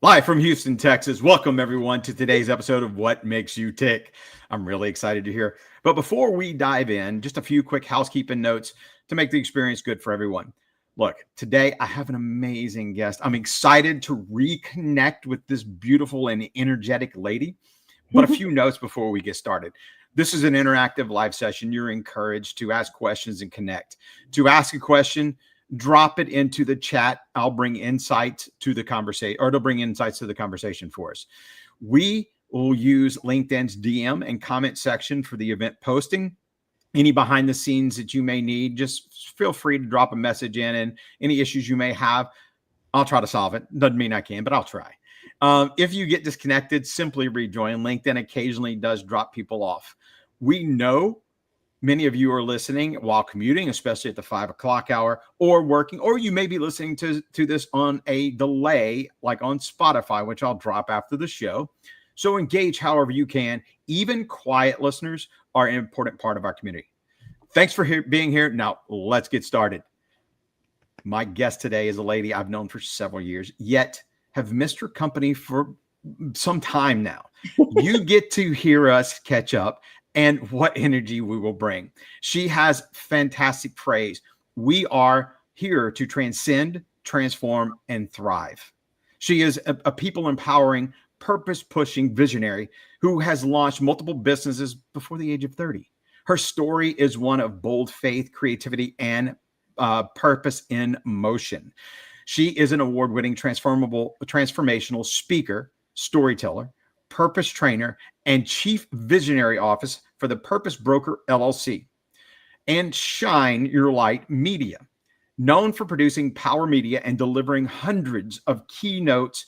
Live from Houston, Texas. Welcome, everyone, to today's episode of What Makes You Tick. I'm really excited to hear. But before we dive in, just a few quick housekeeping notes to make the experience good for everyone. Look, today I have an amazing guest. I'm excited to reconnect with this beautiful and energetic lady. But a few notes before we get started. This is an interactive live session. You're encouraged to ask questions and connect. To ask a question, drop it into the chat. I'll bring insight to the conversation, or it'll bring insights to the conversation for us. We will use LinkedIn's DM and comment section for the event posting. Any behind the scenes that you may need, just feel free to drop a message in, and any issues you may have, I'll try to solve it. Doesn't mean I can, but I'll try. If you get disconnected, simply rejoin. LinkedIn occasionally does drop people off. We know many of you are listening while commuting, especially at the 5 o'clock hour, or working, or you may be listening to this on a delay, like on Spotify, which I'll drop after the show. So engage however you can. Even quiet listeners are an important part of our community. Thanks for being here. Now, let's get started. My guest today is a lady I've known for several years, yet have missed her company for some time now. You get to hear us catch up and what energy we will bring. She has fantastic phrase. We are here to transcend, transform, and thrive. She is a people empowering, purpose pushing visionary who has launched multiple businesses before the age of 30. Her story is one of bold faith, creativity, and purpose in motion. She is an award-winning transformational speaker, storyteller, purpose trainer, and chief visionary office for the Purpose Broker LLC and Shine Your Light Media, known for producing power media and delivering hundreds of keynotes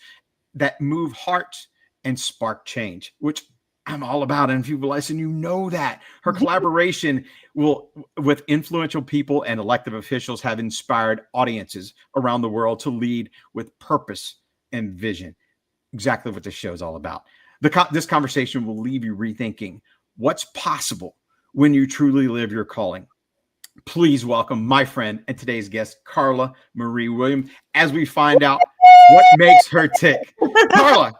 that move hearts and spark change, which I'm all about. And if you've listened, you know that her collaboration with influential people and elected officials have inspired audiences around the world to lead with purpose and vision. Exactly what this show is all about. This conversation will leave you rethinking what's possible when you truly live your calling. Please welcome my friend and today's guest, Carla Marie Williams, as we find out what makes her tick. Carla,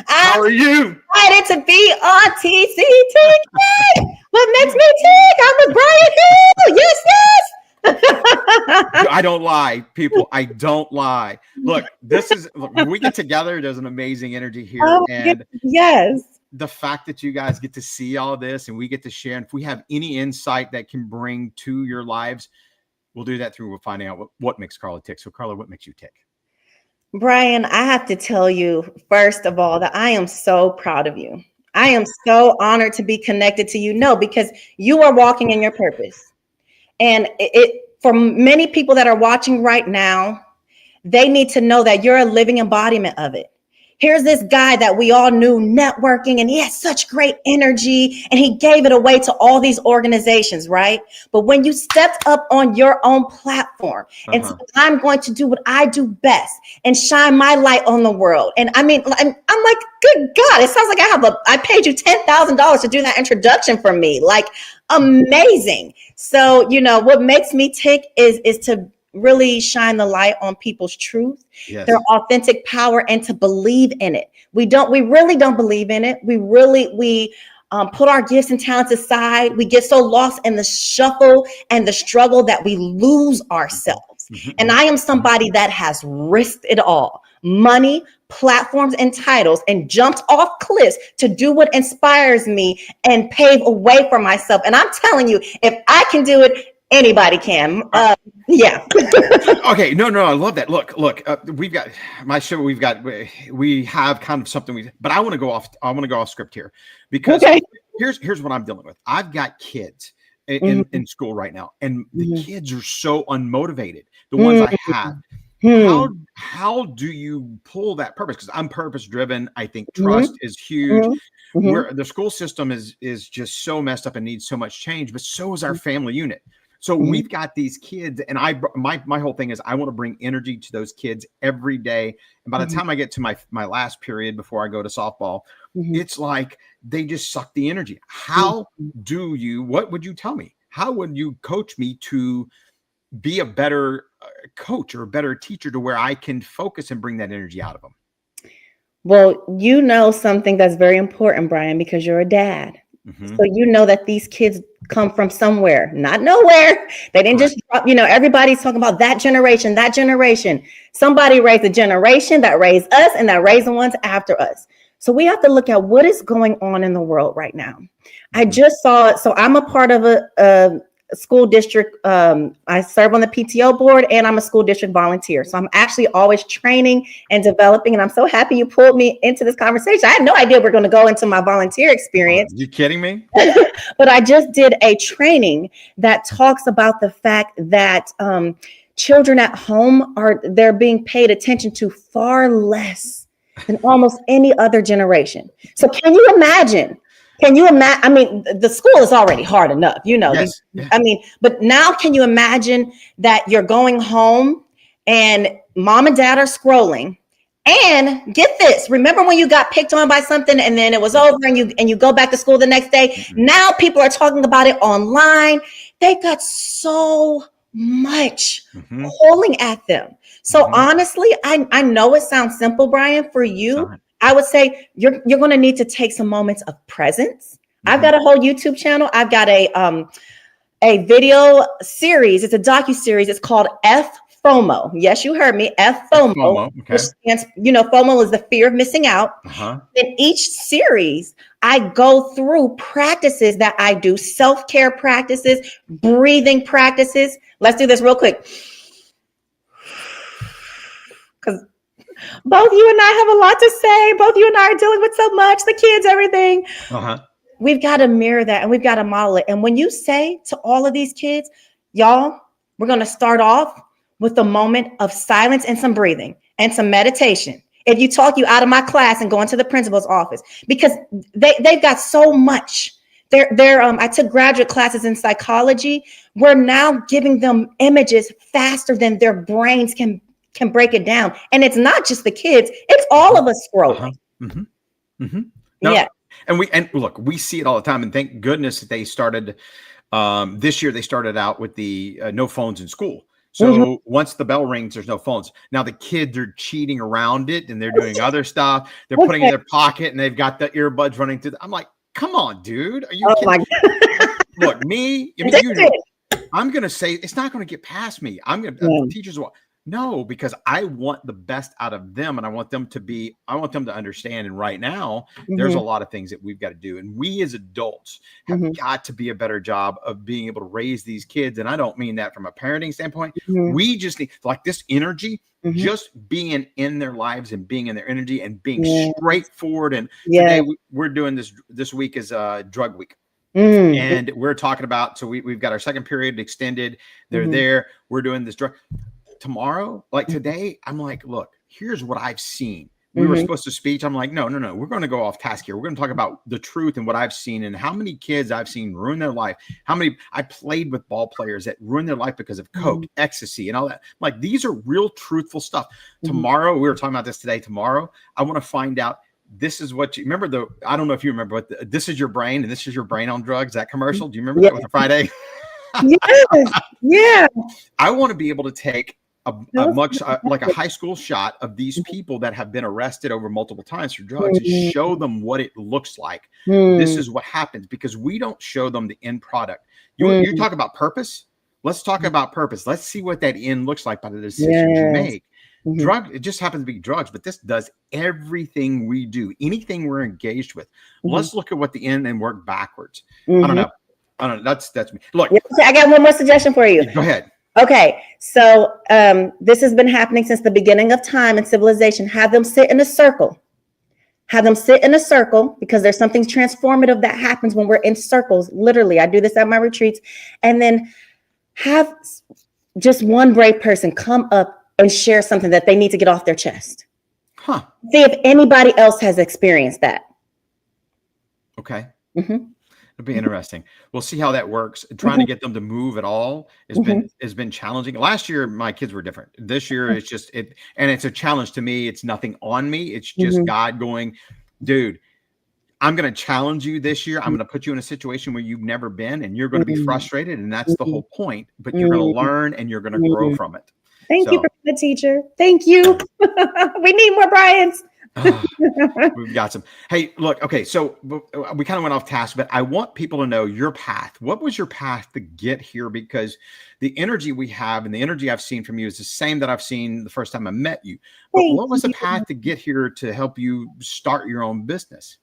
how are you? Excited to be on TCTk. What makes me tick? I'm with Bryan Hill. Yes, yes. I don't lie, people. I don't lie. Look, when we get together, there's an amazing energy here. Oh, and yes. The fact that you guys get to see all this and we get to share, and if we have any insight that can bring to your lives, we'll do that through finding out what makes Carla tick. So Carla, what makes you tick? Bryan, I have to tell you, first of all, that I am so proud of you. I am so honored to be connected to you. No, because you are walking in your purpose. And for many people that are watching right now, they need to know that you're a living embodiment of it. Here's this guy that we all knew networking, and he had such great energy, and he gave it away to all these organizations, right? But when you stepped up on your own platform and said, I'm going to do what I do best and shine my light on the world. And I mean, I'm like, good God, it sounds like I paid you $10,000 to do that introduction for me. Like, amazing. So, what makes me tick is to really shine the light on people's truth, yes, their authentic power, and to believe in it. We really don't believe in it. We put our gifts and talents aside. We get so lost in the shuffle and the struggle that we lose ourselves. And I am somebody that has risked it all: money, platforms, and titles, and jumped off cliffs to do what inspires me and pave a way for myself. And I'm telling you, if I can do it, anybody can. Yeah. Okay. No, I love that. Look, we've got my show. We have kind of something but I want to go off script here because here's what I'm dealing with. I've got kids in school right now, and the kids are so unmotivated. The ones I have. How do you pull that purpose? Because I'm purpose driven. I think trust is huge. Where the school system is just so messed up and needs so much change, but so is our family unit. So we've got these kids, and my whole thing is I want to bring energy to those kids every day. And by the time I get to my last period before I go to softball, it's like they just suck the energy. What would you tell me? How would you coach me to be a better coach or a better teacher to where I can focus and bring that energy out of them? Well, you know something that's very important, Bryan, because you're a dad. Mm-hmm. So you know that these kids come from somewhere, not nowhere. They didn't Correct. just drop, everybody's talking about that generation, that generation. Somebody raised a generation that raised us and that raised the ones after us. So we have to look at what is going on in the world right now. I Mm-hmm. just saw it. So I'm a part of a school district. I serve on the PTO board and I'm a school district volunteer. So I'm actually always training and developing. And I'm so happy you pulled me into this conversation. I had no idea we're going to go into my volunteer experience. You kidding me? But I just did a training that talks about the fact that children at home they're being paid attention to far less than almost any other generation. So can you imagine? I mean, the school is already hard enough, Yes. I mean, but now can you imagine that you're going home and mom and dad are scrolling? And get this, remember when you got picked on by something and then it was over and you go back to school the next day? Mm-hmm. Now people are talking about it online. They got so much pulling at them. So honestly, I know it sounds simple, Bryan, for you. I would say you're going to need to take some moments of presence. I've got a whole YouTube channel. I've got a video series. It's a docu-series. It's called FOMO. Yes, you heard me. FOMO. Okay. Which stands, FOMO is the fear of missing out. In each series, I go through practices that I do, self-care practices, breathing practices. Let's do this real quick. Because both you and I have a lot to say. Both you and I are dealing with so much, the kids, everything. We've got to mirror that and we've got to model it. And when you say to all of these kids, y'all, we're going to start off with a moment of silence and some breathing and some meditation. If you talk you out of my class and go into the principal's office, because they've got so much. I took graduate classes in psychology. We're now giving them images faster than their brains can break it down. And it's not just the kids, it's all of us scrolling. No, yeah. And look, we see it all the time. And thank goodness that they started this year. They started out with the no phones in school. So once the bell rings, there's no phones. Now the kids are cheating around it and they're doing other stuff. They're putting it in their pocket and they've got the earbuds running through. I'm like, come on, dude. Are you kidding? My God. Look, I'm going to say it's not going to get past me. I'm going to teachers. No, because I want the best out of them and I want them to understand. And right now there's a lot of things that we've got to do. And we as adults have got to be a better job of being able to raise these kids. And I don't mean that from a parenting standpoint. We just need like this energy, just being in their lives and being in their energy and being straightforward. And today we're doing this week is drug week. And we're talking about, so we've got our second period extended. They're there. We're doing this drug. Tomorrow, like today, I'm like, look, here's what I've seen. We were supposed to speak. I'm like, no. We're going to go off task here. We're going to talk about the truth and what I've seen and how many kids I've seen ruin their life. How many I played with ball players that ruined their life because of coke, ecstasy, and all that. Like, these are real truthful stuff. Tomorrow, we were talking about this today. Tomorrow, I want to find out. This is what you remember. I don't know if you remember, but this is your brain and this is your brain on drugs. That commercial. Do you remember that with the Friday? Yeah. I want to be able to take like a high school shot of these people that have been arrested over multiple times for drugs and show them what it looks like. This is what happens because we don't show them the end product. You talk about purpose. Let's talk about purpose. Let's see what that end looks like by the decisions you make. It just happens to be drugs, but this does everything we do, anything we're engaged with. Let's look at what the end and work backwards. I don't know. That's me. Look, I got one more suggestion for you. Go ahead. Okay, so this has been happening since the beginning of time and civilization. Have them sit in a circle. Because there's something transformative that happens when we're in circles. Literally, I do this at my retreats. And then have just one brave person come up and share something that they need to get off their chest. See if anybody else has experienced that. Okay. It'll be interesting. We'll see how that works. Trying to get them to move at all has been challenging. Last year, my kids were different. This year, it's just and it's a challenge to me. It's nothing on me. It's just God going, dude, I'm going to challenge you this year. I'm going to put you in a situation where you've never been, and you're going to be frustrated, and that's the whole point. But you're going to learn, and you're going to grow from it. Thank you for the teacher. Thank you. We need more Bryans. Ah, we've got some. Hey, look, okay, so we kind of went off task, but I want people to know your path. What was your path to get here? Because the energy we have and the energy I've seen from you is the same that I've seen the first time I met you. But Thank what was the you. path to get here to help you start your own business?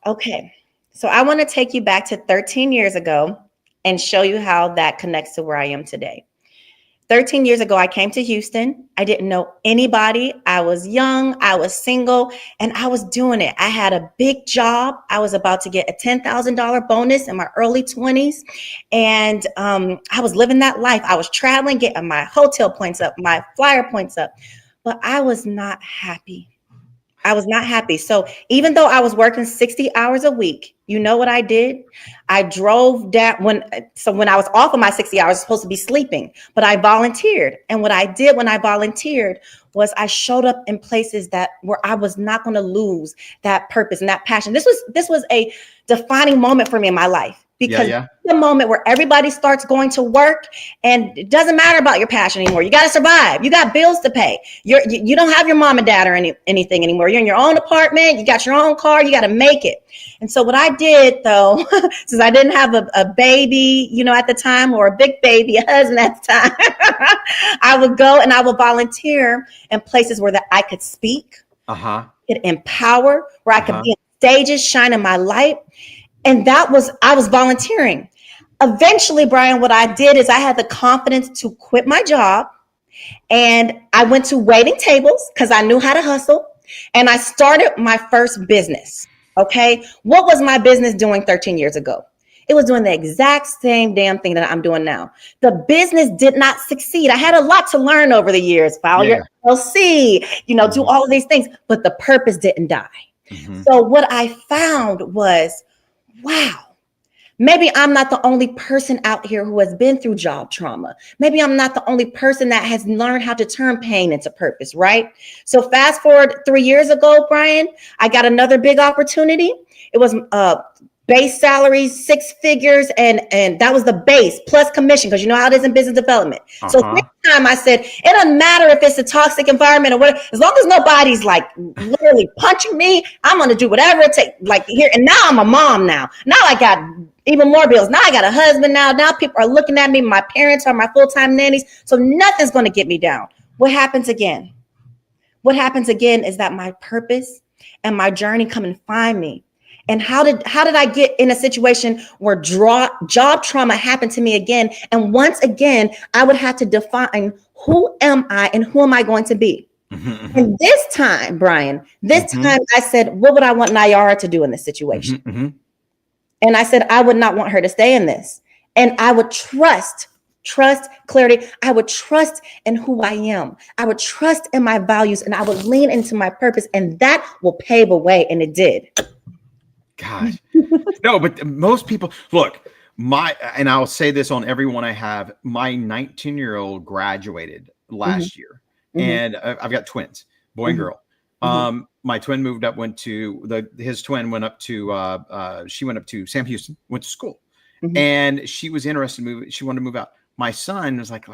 Okay. So I want to take you back to 13 years ago and show you how that connects to where I am today. 13 years ago, I came to Houston. I didn't know anybody. I was young, I was single, and I was doing it. I had a big job. I was about to get a $10,000 bonus in my early 20s. And I was living that life. I was traveling, getting my hotel points up, my flyer points up, but I was not happy. I was not happy. So even though I was working 60 hours a week, you know what I did? I drove down when I was off of my 60 hours, I was supposed to be sleeping, but I volunteered. And what I did when I volunteered was I showed up in places that where I was not going to lose that purpose and that passion. This was a defining moment for me in my life, because the moment where everybody starts going to work and it doesn't matter about your passion anymore. You got to survive. You got bills to pay. You don't have your mom and dad or anything anymore. You're in your own apartment. You got your own car. You got to make it. And so what I did, though, since I didn't have a baby, at the time, or a big baby, a husband at the time, I would go and I would volunteer in places where I could speak, could empower, where I could be on stages, shining my light. And I was volunteering. Eventually, Bryan, what I did is I had the confidence to quit my job, and I went to waiting tables because I knew how to hustle, and I started my first business. Okay. What was my business doing 13 years ago? It was doing the exact same damn thing that I'm doing now. The business did not succeed. I had a lot to learn over the years. File your LLC, do all of these things, but the purpose didn't die. So what I found was, wow, maybe I'm not the only person out here who has been through job trauma. Maybe I'm not the only person that has learned how to turn pain into purpose, right? So fast forward 3 years ago, Bryan, I got another big opportunity. It was base salary, 6 figures, and that was the base plus commission, because you know how it is in business development. So next time I said, it doesn't matter if it's a toxic environment or whatever, as long as nobody's like literally punching me, I'm going to do whatever it takes. Like here, and now I'm a mom now. Now I got even more bills. Now I got a husband now. Now people are looking at me. My parents are my full-time nannies. So nothing's going to get me down. What happens again? What happens again is that my purpose and my journey come and find me. And how did I get in a situation where job trauma happened to me again? And once again, I would have to define, who am I and who am I going to be? And this time, Bryan, time I said, what would I want Nayara to do in this situation? And I said, I would not want her to stay in this. And I would trust clarity. I would trust in who I am. I would trust in my values, and I would lean into my purpose, and that will pave a way. And it did. Gosh, no, but most people look, and I'll say this on everyone I have, my 19-year-old graduated last year, and I've got twins, boy and girl. My twin moved up, his twin went up to, she went up to Sam Houston, went to school, and she was interested in moving. She wanted to move out. My son was like,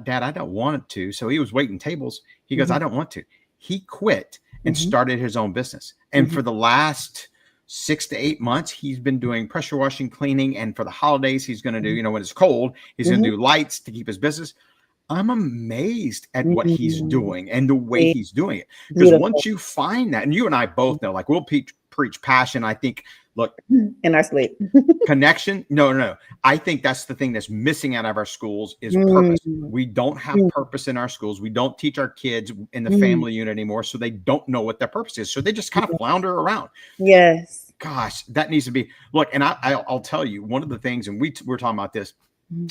Dad, I don't want to. So he was waiting tables. He goes, I don't want to. He quit and started his own business. And for the last 6 to 8 months, he's been doing pressure washing, cleaning. And for the holidays, he's going to do, when it's cold, he's going to do lights to keep his business. I'm amazed at what he's doing and the way he's doing it. Because once you find that, and you and I both know, like, we'll preach passion. I think, look, in our sleep, connection. No. I think that's the thing that's missing out of our schools is purpose. We don't have purpose in our schools. We don't teach our kids in the family unit anymore. So they don't know what their purpose is. So they just kind of flounder around. Yes. Gosh, that needs to be, look, and I'll tell you, one of the things, and we're talking about this,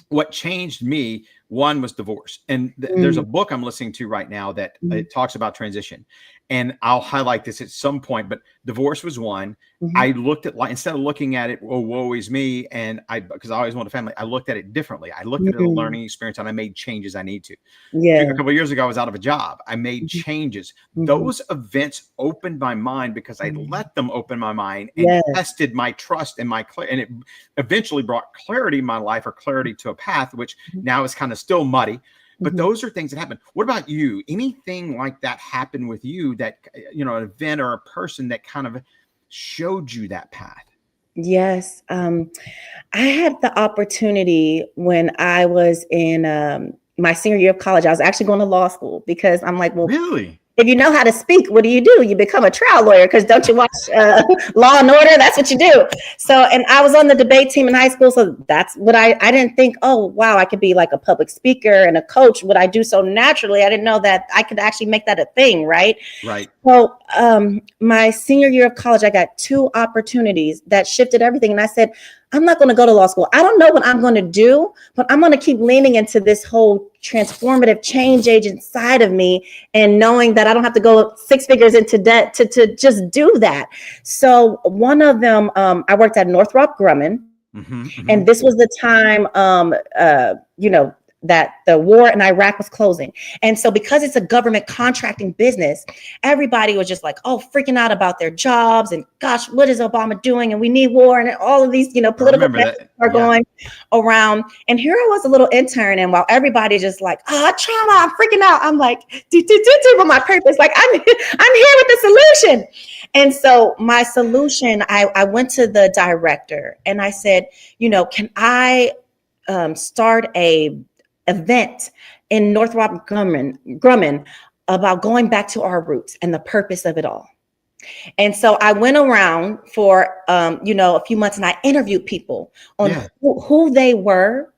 what changed me, one was divorce. And there's a book I'm listening to right now that it talks about transition. And I'll highlight this at some point, but divorce was one. I looked at, instead of looking at it, oh, woe is me. And because I always want a family, I looked at it differently. I looked at it as a learning experience, and I made changes I need to. A couple of years ago, I was out of a job. I made changes. Those events opened my mind because I let them open my mind and tested my trust and and it eventually brought clarity in my life, or clarity to a path, which now is kind of still muddy. But those are things that happen. What about you? Anything like that happen with you that, an event or a person that kind of showed you that path? Yes. I had the opportunity when I was in my senior year of college. I was actually going to law school because I'm like, well, really? If you know how to speak, what do? You become a trial lawyer, because don't you watch Law and Order? That's what you do. So, and I was on the debate team in high school. So that's what I didn't think, oh, wow, I could be like a public speaker and a coach. What I do so naturally, I didn't know that I could actually make that a thing. Right. Right. So my senior year of college, I got 2 opportunities that shifted everything. And I said, I'm not going to go to law school. I don't know what I'm going to do, but I'm going to keep leaning into this whole transformative change agent side of me, and knowing that I don't have to go 6 figures into debt to just do that. So one of them, I worked at Northrop Grumman, and this was the time, that the war in Iraq was closing. And so because it's a government contracting business, everybody was just like, oh, freaking out about their jobs. And gosh, what is Obama doing? And we need war. And all of these, political messages are going around. And here I was, a little intern. And while everybody just like, trauma, I'm freaking out. I'm like, but my purpose, like I'm here with the solution. And so my solution, I went to the director and I said, can I start a event in Northrop Grumman about going back to our roots and the purpose of it all. And so I went around for, a few months, and I interviewed people on who they were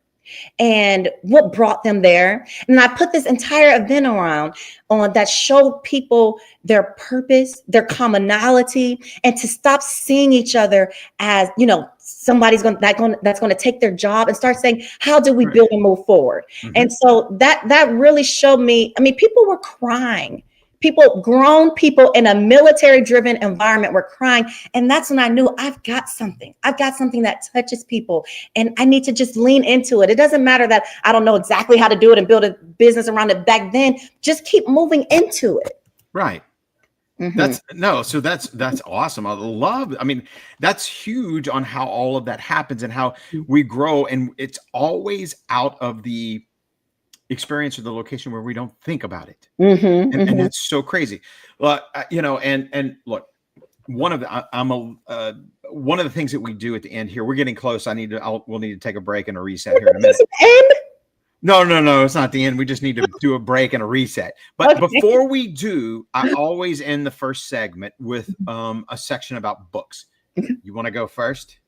and what brought them there. And I put this entire event around on that showed people their purpose, their commonality, and to stop seeing each other as, somebody's that's going to take their job, and start saying, how do we build and move forward? And so that really showed me, people were crying. Grown people in a military-driven environment were crying. And that's when I knew I've got something that touches people, and I need to just lean into it. It doesn't matter that I don't know exactly how to do it and build a business around it back then. Just keep moving into it. Right. That's awesome. That's huge on how all of that happens and how we grow. And it's always out of the experience or the location where we don't think about it. And that's so crazy. Well, and look, one of the things that we do at the end here, we're getting close. We'll need to take a break and a reset here in a minute. No, it's not the end. We just need to do a break and a reset. But before we do, I always end the first segment with a section about books. You want to go first?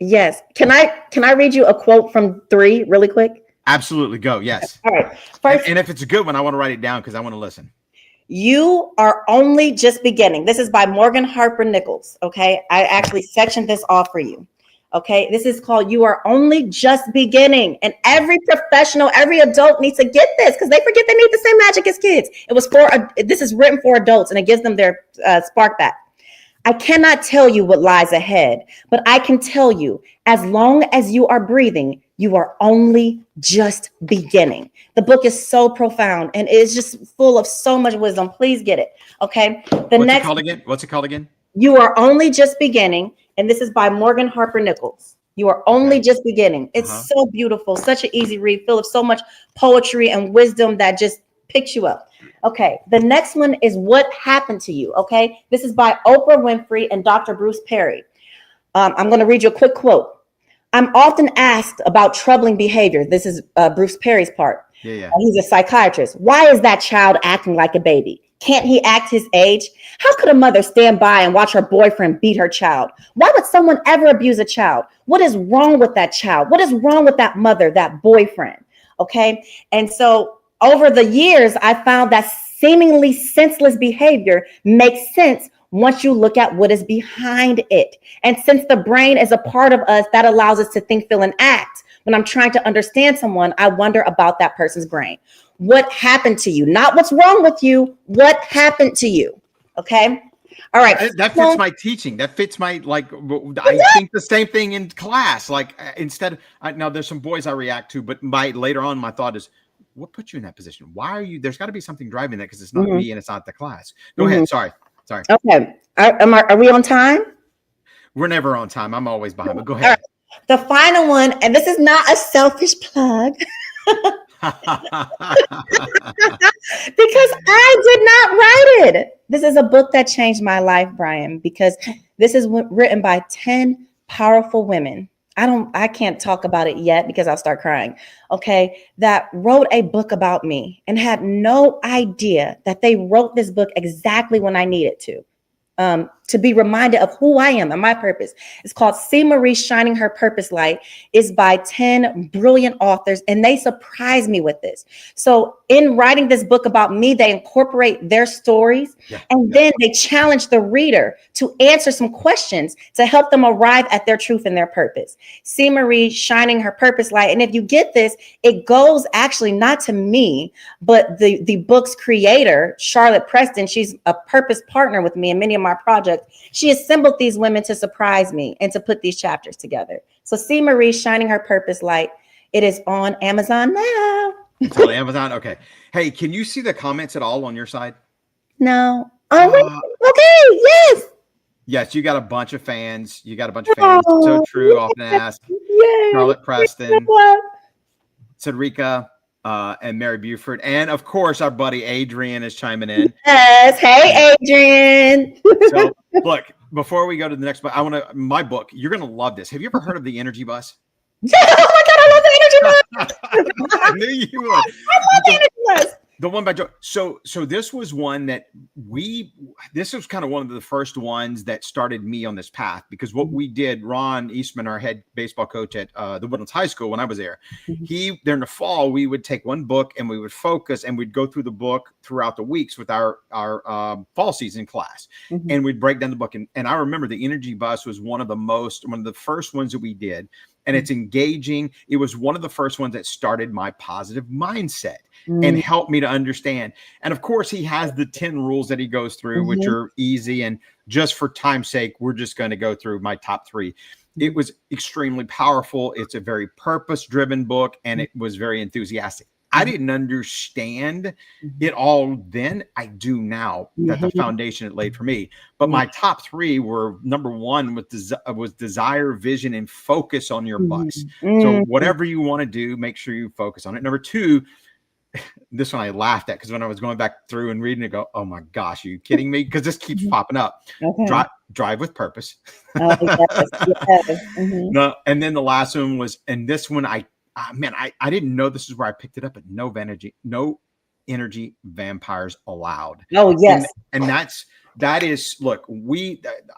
Yes. Can I read you a quote from 3 really quick? Absolutely. Go. Yes. All right. First, and if it's a good one, I want to write it down because I want to listen. You are only just beginning. This is by Morgan Harper Nichols. Okay. I actually sectioned this off for you. Okay. This is called You Are Only Just Beginning. And every professional, every adult needs to get this, because they forget they need the same magic as kids. This is written for adults, and it gives them their spark back. I cannot tell you what lies ahead, but I can tell you, as long as you are breathing, you are only just beginning. The book is so profound, and it's just full of so much wisdom. Please get it. Okay. What's it called again? You Are Only Just Beginning. And this is by Morgan Harper Nichols. You Are Only Just Beginning. It's so beautiful. Such an easy read, full of so much poetry and wisdom that just picks you up. Okay. The next one is What Happened to You. Okay. This is by Oprah Winfrey and Dr. Bruce Perry. I'm going to read you a quick quote. I'm often asked about troubling behavior. This is Bruce Perry's part. Yeah. He's a psychiatrist. Why is that child acting like a baby? Can't he act his age? How could a mother stand by and watch her boyfriend beat her child? Why would someone ever abuse a child? What is wrong with that child? What is wrong with that mother, that boyfriend? Okay. And so over the years, I found that seemingly senseless behavior makes sense once you look at what is behind it. And since the brain is a part of us, that allows us to think, feel, and act. When I'm trying to understand someone, I wonder about that person's brain. What happened to you? Not what's wrong with you. What happened to you? Okay. All right. That fits my teaching. That fits my, I think the same thing in class. Now there's some boys I react to, but later on, my thought is, what put you in that position? Why are you, there's got to be something driving that, because it's not me and it's not the class. Go ahead. Sorry. Okay. Are we on time? We're never on time. I'm always behind, but go ahead. Right. The final one, and this is not a selfish plug. Because I did not write it. This is a book that changed my life, Bryan, because this is written by 10 powerful women. I can't talk about it yet because I'll start crying. Okay. That wrote a book about me and had no idea that they wrote this book exactly when I needed to be reminded of who I am and my purpose. It's called C. Marie Shining Her Purpose Light. It's by 10 brilliant authors, and they surprised me with this. So in writing this book about me, they incorporate their stories, and then they challenge the reader to answer some questions to help them arrive at their truth and their purpose. C. Marie Shining Her Purpose Light. And if you get this, it goes actually not to me, but the book's creator, Charlotte Preston. She's a purpose partner with me in many of my projects. She assembled these women to surprise me and to put these chapters together. So C. Marie Shining Her Purpose Light. It is on Amazon now. It's on Amazon. Okay. Hey, can you see the comments at all on your side? No. Oh, okay. Yes. Yes, you got a bunch of fans. So true. Often asked. Charlotte Preston, Cedrica, and Mary Buford, and of course our buddy Adrian is chiming in. Yes. Hey, Adrian. So look, before we go to the next book, my book. You're gonna love this. Have you ever heard of the Energy Bus? Oh my God, I love the Energy Bus. I knew you would. I love the Energy Bus. The one by Joe. So this was one that this was kind of one of the first ones that started me on this path, because what we did, Ron Eastman, our head baseball coach at the Woodlands High School when I was there, during the fall, we would take one book and we would focus and we'd go through the book throughout the weeks with our fall season class, and we'd break down the book. And I remember the Energy Bus was one of the first ones that we did. And it's engaging. It was one of the first ones that started my positive mindset and helped me to understand. And of course, he has the 10 rules that he goes through, which are easy. And just for time's sake, we're just going to go through my top 3. It was extremely powerful. It's a very purpose-driven book, and it was very enthusiastic. I didn't understand it all then. I do now, that the foundation it laid for me. But my top 3 were, number 1 was desire, vision, and focus on your bus. So whatever you want to do, make sure you focus on it. Number 2, this one I laughed at, because when I was going back through and reading it, go, oh my gosh, are you kidding me? Because this keeps popping up. Drive with purpose. No, and then the last one was, and this one I didn't know this is where I picked it up, but no energy vampires allowed. Oh, yes. And that is, look,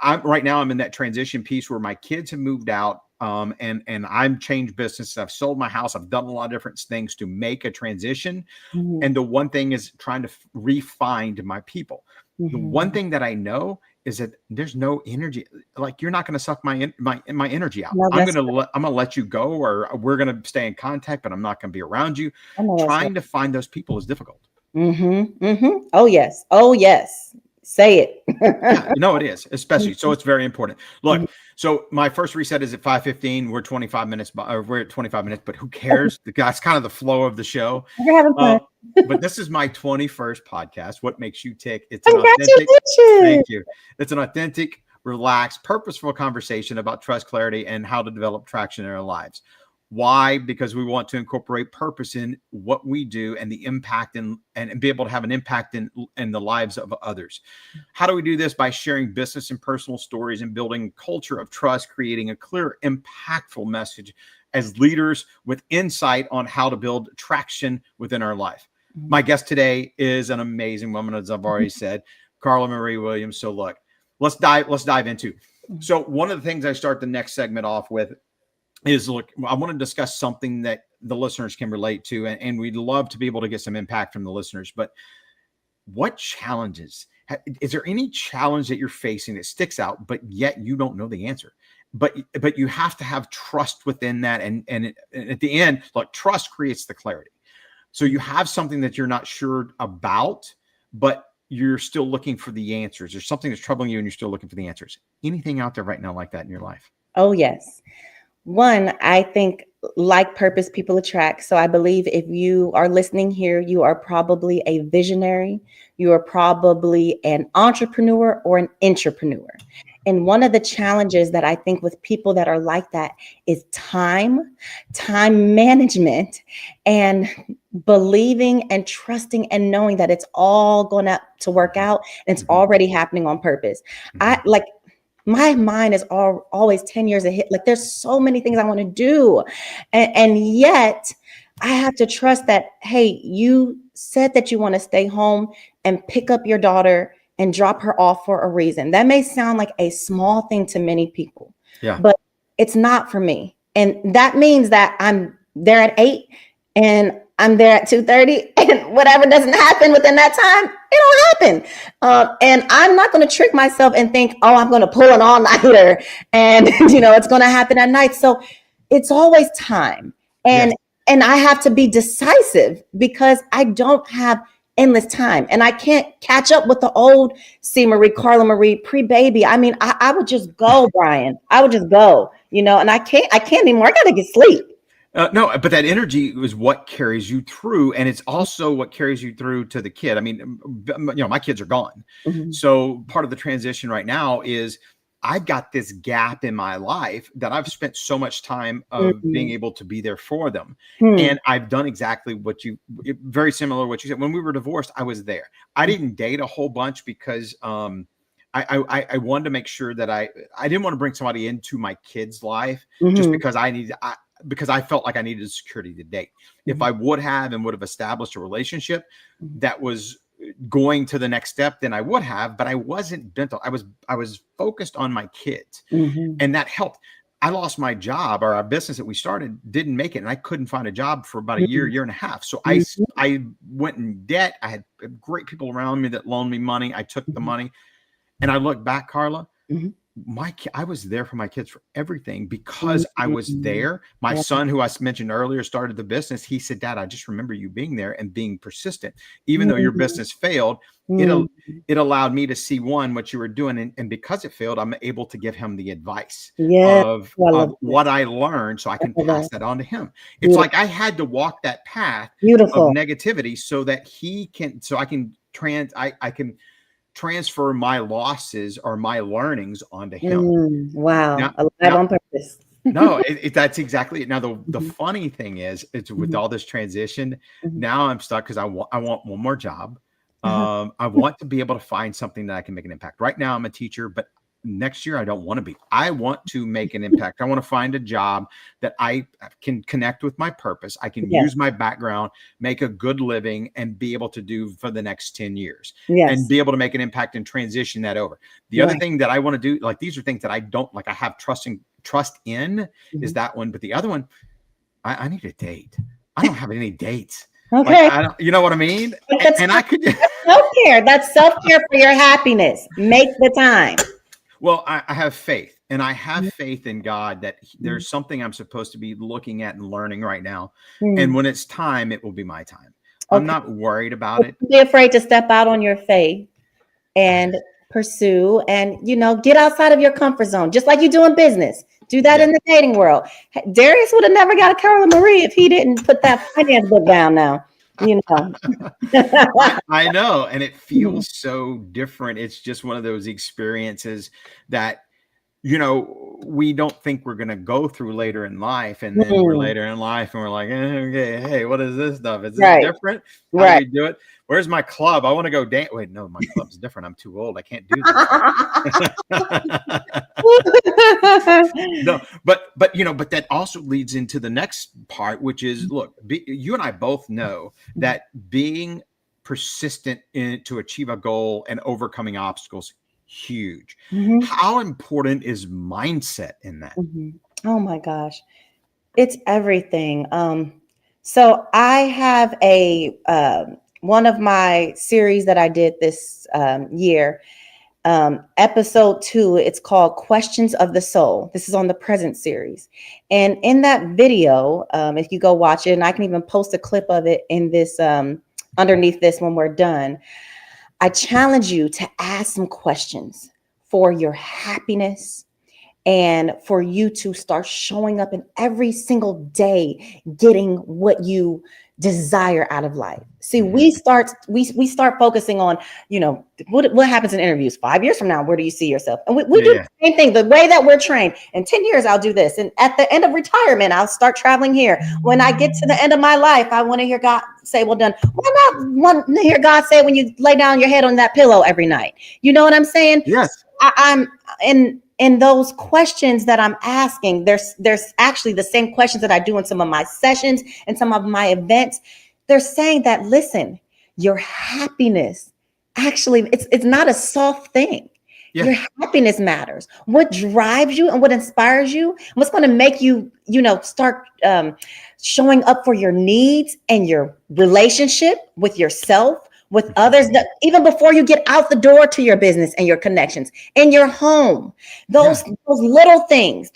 I'm in that transition piece where my kids have moved out. And I've changed business. I've sold my house. I've done a lot of different things to make a transition. And the one thing is trying to refine my people. The one thing that I know is that there's no energy. Like, you're not going to suck my energy out. I'm going to let you go, or we're going to stay in contact, but I'm not going to be around you. Trying to find those people is difficult. Oh, yes. Oh, yes. Say it. It is, especially. So it's very important. Look, so my first reset is at 5:15. We're 25 minutes, we're at 25 minutes, but who cares? That's kind of the flow of the show. We're having fun. But this is my 21st podcast. What Makes You Tick? It's an authentic. Thank you. It's an authentic, relaxed, purposeful conversation about trust, clarity, and how to develop traction in our lives. Why? Because we want to incorporate purpose in what we do and the impact and be able to have an impact in the lives of others. How do we do this? By sharing business and personal stories and building a culture of trust, creating a clear, impactful message as leaders with insight on how to build traction within our life. My guest today is an amazing woman, as I've already said, Carla Marie Williams. So look, let's dive into. So one of the things I start the next segment off with is, look, I want to discuss something that the listeners can relate to, and we'd love to be able to get some impact from the listeners. But what challenges, is there any challenge that you're facing that sticks out, but yet you don't know the answer? But you have to have trust within that. And at the end, like, trust creates the clarity. So you have something that you're not sure about, but you're still looking for the answers. There's something that's troubling you and you're still looking for the answers. Anything out there right now like that in your life? Oh, yes. One, I think, like purpose, people attract. So I believe if you are listening here, you are probably a visionary. You are probably an entrepreneur or an intrapreneur. And one of the challenges that I think with people that are like that is time management, and believing and trusting and knowing that it's all going to work out and it's already happening on purpose. I like my mind is always 10 years ahead. Like there's so many things I want to do. And yet I have to trust that, hey, you said that you want to stay home and pick up your daughter and drop her off for a reason. That may sound like a small thing to many people, but it's not for me. And that means that I'm there at 8 and I'm there at 2:30, and whatever doesn't happen within that time, it don't happen. And I'm not going to trick myself and think, oh, I'm going to pull an all-nighter and, it's going to happen at night. So it's always time. And I have to be decisive because I don't have endless time. And I can't catch up with the old C. Marie, Carla Marie, pre-baby. I mean, I would just go, Bryan. I would just go, and I can't anymore. I got to get sleep. No, but that energy is what carries you through. And it's also what carries you through to the kid. I mean, my kids are gone. So part of the transition right now is I've got this gap in my life that I've spent so much time of being able to be there for them. And I've done exactly very similar to what you said. When we were divorced, I was there. I didn't date a whole bunch because I wanted to make sure that I didn't want to bring somebody into my kid's life just because because I felt like I needed security to date. If I would have established a relationship that was going to the next step, then I would have, but I wasn't bent on. I was focused on my kids, and that helped. I lost my job, or our business that we started didn't make it, and I couldn't find a job for about a year and a half. So I went in debt. I had great people around me that loaned me money. I took the money, and I look back, Carla. I was there for my kids for everything because I was there. My son, who I mentioned earlier, started the business. He said, Dad, I just remember you being there and being persistent. Even though your business failed, it allowed me to see what you were doing. And because it failed, I'm able to give him the advice of what I learned so I can pass that on to him. It's like I had to walk that path of negativity so that I can transfer my losses or my learnings onto him. Wow. Now, on purpose. No, that's exactly it. Now, the funny thing is, it's with all this transition, now I'm stuck because I want one more job. I want to be able to find something that I can make an impact. Right now, I'm a teacher, but next year I don't want to be. I want to make an impact. I want to find a job that I can connect with my purpose. I can use my background, make a good living, and be able to do for the next 10 years and be able to make an impact and transition that over. The other thing that I want to do, like these are things that I don't like. I have trust in is that one. But the other one, I need a date. I don't have any dates. Okay. Like, you know what I mean? And I could self-care. That's self-care for your happiness. Make the time. Well, I have faith, and I have faith in God that there's something I'm supposed to be looking at and learning right now. And when it's time, it will be my time. I'm not worried about it. Don't be afraid to step out on your faith and pursue and, get outside of your comfort zone, just like you do in business. Do that in the dating world. Darius would have never got a Carla Marie if he didn't put that finance book down now. I know. And it feels so different. It's just one of those experiences that, we don't think we're going to go through later in life. And then we're later in life and we're like, okay, hey, what is this stuff? Is this different? How do we do it? Where's my club? I want to go dance. Wait, no, my club's different. I'm too old. I can't do this. No, but that also leads into the next part, which is, look, you and I both know that being persistent to achieve a goal and overcoming obstacles, huge. How important is mindset in that? Oh my gosh, it's everything. So I have one of my series that I did this year, episode 2. It's called Questions of the Soul. This is on the Present series, and in that video, if you go watch it, and I can even post a clip of it in this underneath this when we're done. I challenge you to ask some questions for your happiness and for you to start showing up in every single day, getting what you desire out of life. See, we start focusing on, what happens in interviews 5 years from now, where do you see yourself? And we do the same thing, the way that we're trained. In 10 years, I'll do this. And at the end of retirement, I'll start traveling here. When I get to the end of my life, I want to hear God say, well done. Why not want to hear God say when you lay down your head on that pillow every night? You know what I'm saying? Yes. I'm in those questions that I'm asking, there's actually the same questions that I do in some of my sessions and some of my events. They're saying that, listen, your happiness, actually, it's not a soft thing. Yeah. Your happiness matters. What drives you and what inspires you, what's going to make you, start showing up for your needs and your relationship with yourself, with others, that even before you get out the door to your business and your connections in your home, those little things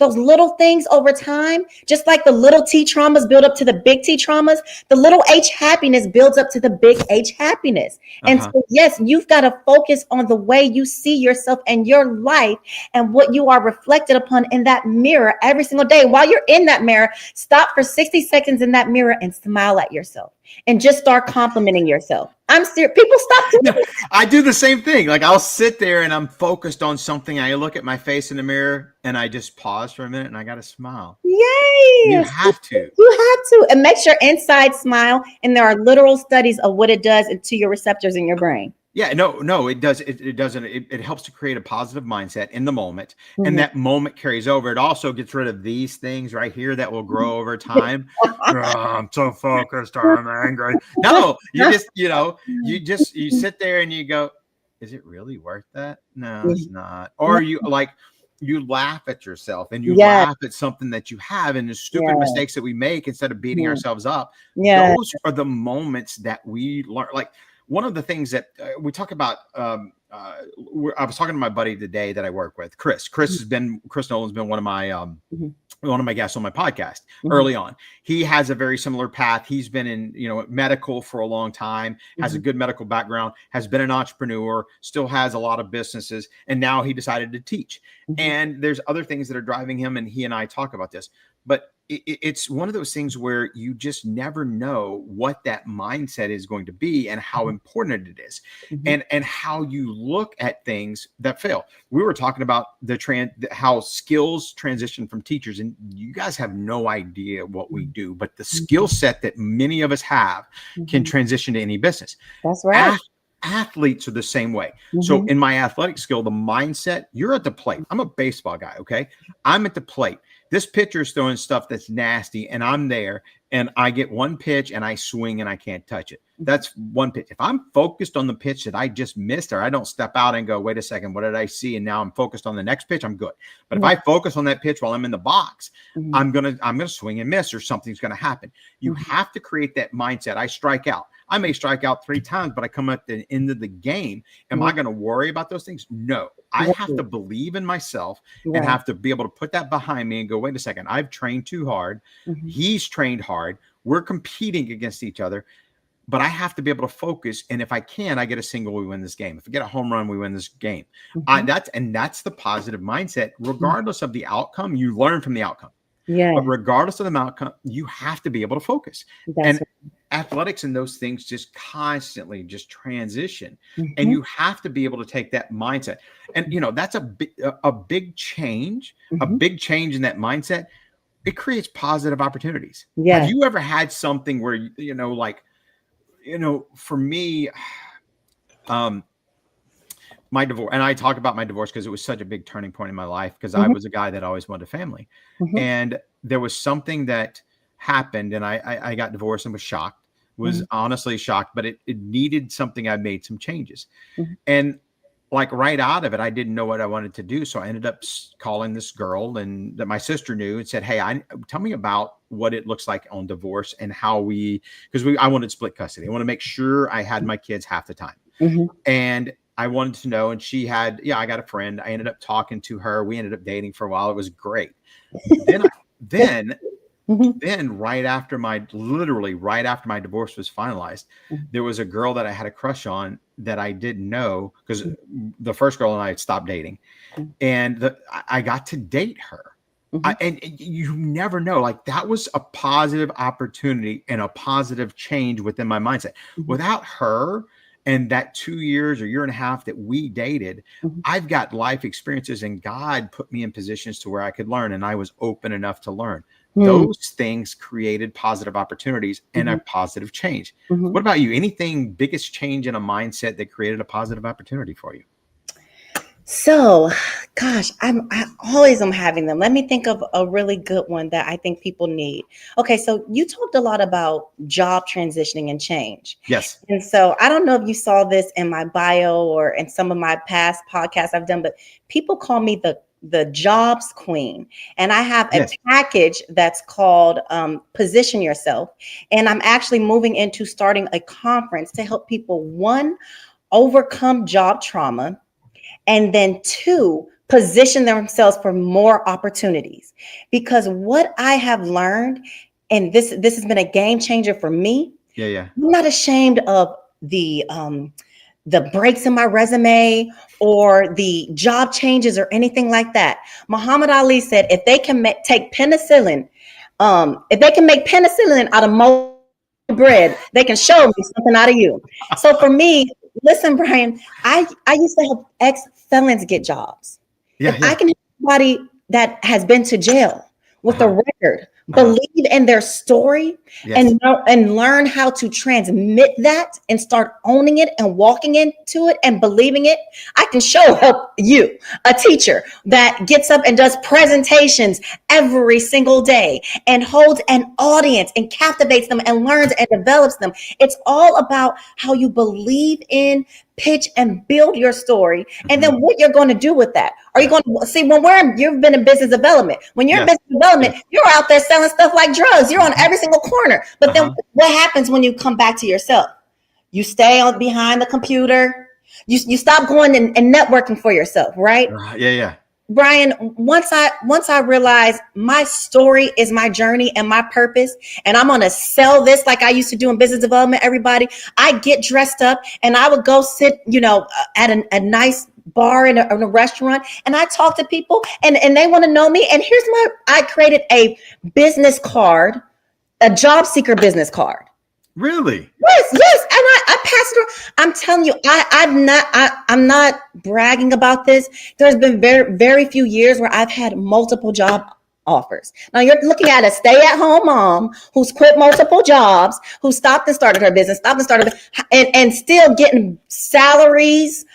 over time, just like the little T traumas build up to the big T traumas, the little H happiness builds up to the big H happiness. And so, yes, you've got to focus on the way you see yourself and your life and what you are reflected upon in that mirror every single day. While you're in that mirror, stop for 60 seconds in that mirror and smile at yourself and just start complimenting yourself. I'm serious. People stop doing it. I do the same thing. Like, I'll sit there and I'm focused on something. I look at my face in the mirror and I just pause for a minute and I got to smile. Yay. You have to. You have to. It makes your inside smile. And there are literal studies of what it does to your receptors in your brain. Yeah, no, it does. It doesn't. It helps to create a positive mindset in the moment, and that moment carries over. It also gets rid of these things right here that will grow over time. I'm so focused. I'm angry. No, you just, you sit there and you go, is it really worth that? No, it's not. Or you laugh at yourself and you laugh at something that you have and the stupid mistakes that we make instead of beating ourselves up. Those are the moments that we learn. Like, one of the things that we talk about, I was talking to my buddy today that I work with, Chris. Chris Nolan's been one of my guests on my podcast early on. He has a very similar path. He's been in, medical for a long time, has a good medical background, has been an entrepreneur, still has a lot of businesses, and now he decided to teach. And there's other things that are driving him, and he and I talk about this. But it's one of those things where you just never know what that mindset is going to be and how important it is, and how you look at things that fail. We were talking about how skills transition from teachers, and you guys have no idea what we do, but the skill set that many of us have can transition to any business. That's right. Athletes are the same way. So in my athletic skill, the mindset, you're at the plate. I'm a baseball guy. Okay. I'm at the plate. This pitcher is throwing stuff that's nasty and I'm there and I get one pitch and I swing and I can't touch it. That's one pitch. If I'm focused on the pitch that I just missed, or I don't step out and go, wait a second, what did I see? And now I'm focused on the next pitch, I'm good. But if I focus on that pitch while I'm in the box, I'm going to swing and miss, or something's going to happen. You have to create that mindset. I strike out. I may strike out 3 times, but I come at the end of the game. Am I going to worry about those things? No, I have to believe in myself and have to be able to put that behind me and go, wait a second, I've trained too hard. He's trained hard. We're competing against each other, but I have to be able to focus. And if I can, I get a single, we win this game. If I get a home run, we win this game. That's the positive mindset. Regardless of the outcome, you learn from the outcome. But regardless of the outcome, you have to be able to focus. Athletics and those things just constantly just transition, and you have to be able to take that mindset. And that's a big change, a big change in that mindset. It creates positive opportunities. Have you ever had something where for me, my divorce, and I talk about my divorce because it was such a big turning point in my life, because I was a guy that always wanted a family, and there was something that happened, and I got divorced and was shocked, honestly shocked, but it needed something. I made some changes, and like right out of it, I didn't know what I wanted to do. So I ended up calling this girl and that my sister knew and said, hey, tell me about what it looks like on divorce and how I wanted split custody. I want to make sure I had my kids half the time. And I wanted to know, and she had, I got a friend. I ended up talking to her. We ended up dating for a while. It was great. Then right after my divorce was finalized, there was a girl that I had a crush on that I didn't know, because the first girl and I had stopped dating, and I got to date her. And you never know, like that was a positive opportunity and a positive change within my mindset. Without her and that 2 years or year and a half that we dated, I've got life experiences and God put me in positions to where I could learn, and I was open enough to learn. Those things created positive opportunities and a positive change. What about you? Anything biggest change in a mindset that created a positive opportunity for you? So, gosh, I always am having them. Let me think of a really good one that I think people need. Okay, so you talked a lot about job transitioning and change. Yes. And so I don't know if you saw this in my bio or in some of my past podcasts I've done, but people call me the jobs queen. And I have a package that's called Position Yourself. And I'm actually moving into starting a conference to help people, one, overcome job trauma, and then two, position themselves for more opportunities. Because what I have learned, and this has been a game changer for me. I'm not ashamed of the breaks in my resume or the job changes or anything like that. Muhammad Ali said, if they can take penicillin, if they can make penicillin out of moldy bread, they can show me something out of you. So for me, listen, Bryan, I used to help ex-felons get jobs. If I can help somebody that has been to jail with a record, believe in their story and learn how to transmit that and start owning it and walking into it and believing it, I can help you, a teacher that gets up and does presentations every single day and holds an audience and captivates them and learns and develops them. It's all about how you believe in, pitch, and build your story, and then what you're going to do with that. Are you going to see when you've been in business development? When you're in business development, you're out there selling stuff like drugs. You're on every single corner. But then what happens when you come back to yourself? You stay behind the computer. You stop going and networking for yourself, right? Bryan, once I realized my story is my journey and my purpose, and I'm going to sell this like I used to do in business development, everybody, I get dressed up and I would go sit, at a nice bar in a restaurant, and I talk to people and they want to know me. And I created a business card, a job seeker business card. Really? Yes. And I passed it around. I'm telling you, I'm not bragging about this. There's been very, very few years where I've had multiple job offers. Now you're looking at a stay-at-home mom who's quit multiple jobs, who stopped and started her business, and still getting salaries,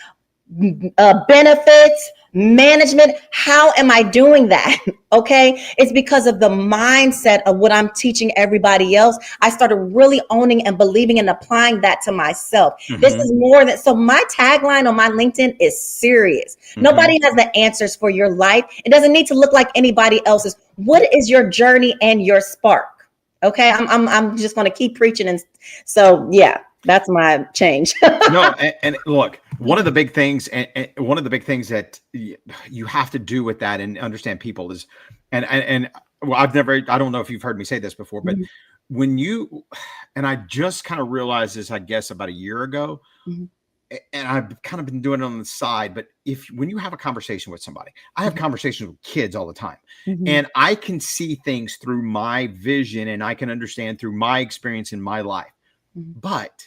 benefits, management. How am I doing that? Okay. It's because of the mindset of what I'm teaching everybody else. I started really owning and believing and applying that to myself. This is more than, so my tagline on my LinkedIn is serious. Nobody has the answers for your life. It doesn't need to look like anybody else's. What is your journey and your spark? Okay. I'm just going to keep preaching. And so, yeah, that's my change. No. And look, one of the big things that you have to do with that and understand people is, well, I don't know if you've heard me say this before, but when and I just kind of realized this, I guess about a year ago, and I've kind of been doing it on the side, but when you have a conversation with somebody, I have conversations with kids all the time, and I can see things through my vision and I can understand through my experience in my life. But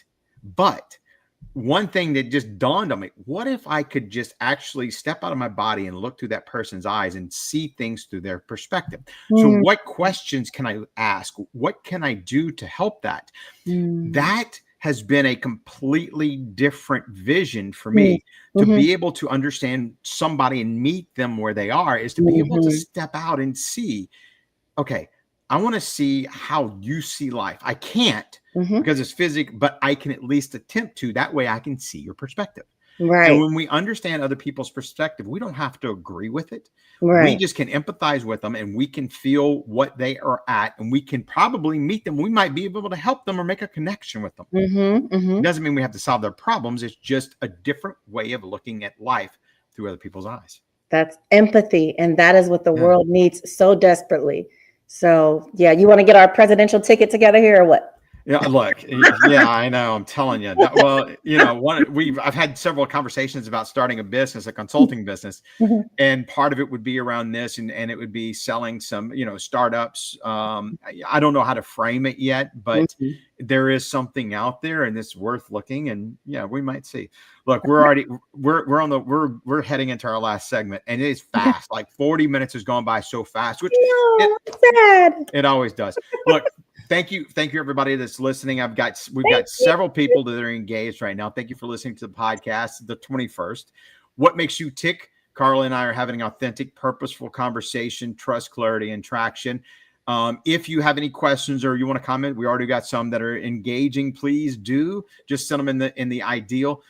one thing that just dawned on me, what if I could just actually step out of my body and look through that person's eyes and see things through their perspective? So what questions can I ask? What can I do to help that? That has been a completely different vision for me to be able to understand somebody and meet them where they are, is to be able to step out and see, okay, I want to see how you see life. I can't because it's physics, but I can at least attempt to. That way I can see your perspective. Right. And when we understand other people's perspective, we don't have to agree with it. Right. We just can empathize with them and we can feel what they are at, and we can probably meet them. We might be able to help them or make a connection with them. It doesn't mean we have to solve their problems. It's just a different way of looking at life through other people's eyes. That's empathy. And that is what the world needs so desperately. So, yeah, you want to get our presidential ticket together here or what? Yeah, look, yeah, I know. I'm telling you that. Well, I've had several conversations about starting a business, a consulting business, Mhm. and part of it would be around this, and it would be selling some, startups. I don't know how to frame it yet, but Mhm. there is something out there, and it's worth looking. And yeah, we might see. Look, we're heading into our last segment, and it is Okay. fast. Like 40 minutes has gone by so fast, which it No, I'm sad. it always does. Look, thank you everybody that's listening. We've Thank got you. several people that are engaged right now. Thank you for listening to the podcast, the 21st. What makes you tick? Carla and I are having an authentic, purposeful conversation, trust, clarity, and traction. If you have any questions or you want to comment, we already got some that are engaging. Please do just send them in the ideal.